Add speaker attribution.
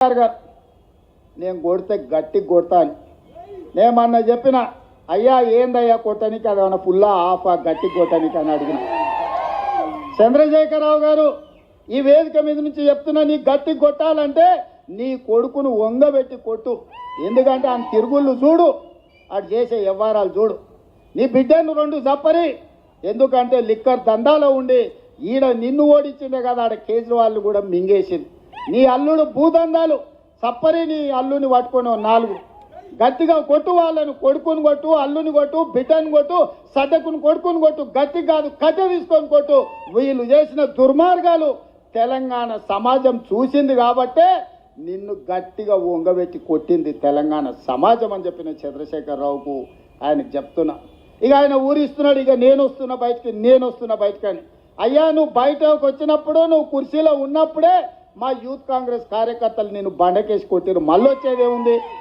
Speaker 1: గారు నేను కొడితే గట్టి కొడతాను నేమన్నా చెప్పిన అయ్యా ఏందయ్యా కొట్టనికి అదేమన్నా ఫుల్లా ఆఫా గట్టి కొట్టనికి అని అడిగిన చంద్రశేఖరరావు గారు ఈ వేదిక మీద నుంచి చెప్తున్నా నీ గట్టి కొట్టాలంటే నీ కొడుకును వంగబెట్టి కొట్టు ఎందుకంటే ఆయన తిరుగుళ్ళు చూడు అటు చేసే వ్యవహారాలు చూడు నీ బిడ్డను రెండు చప్పరి ఎందుకంటే లిక్కర్ దందాలో ఉండి ఈడ నిన్ను ఓడించిందే కదా ఆడ కేజ్రీవాల్ కూడా మింగేసింది నీ అల్లుడు భూదందాలు సప్పరి నీ అల్లుని పట్టుకొని నాలుగు గట్టిగా కొట్టు వాళ్ళను కొడుకుని కొట్టు అల్లుని కొట్టు బిడ్డను కొట్టు సడ్డకుని కొడుకుని కొట్టు గట్టి కాదు కట్టె తీసుకొని కొట్టు వీళ్ళు చేసిన దుర్మార్గాలు తెలంగాణ సమాజం చూసింది కాబట్టే నిన్ను గట్టిగా వంగబెట్టి కొట్టింది తెలంగాణ సమాజం అని చెప్పిన చంద్రశేఖరరావుకు ఆయనకు చెప్తున్నా ఇక ఆయన ఊరిస్తున్నాడు ఇక నేను వస్తున్నా బయటకని అయ్యా నువ్వు బయటకు వచ్చినప్పుడు నువ్వు కుర్చీలో ఉన్నప్పుడే మా యూత్ కాంగ్రెస్ కార్యకర్తలు నేను బండకేసి కొట్టిరు మళ్ళీ వచ్చేదేముంది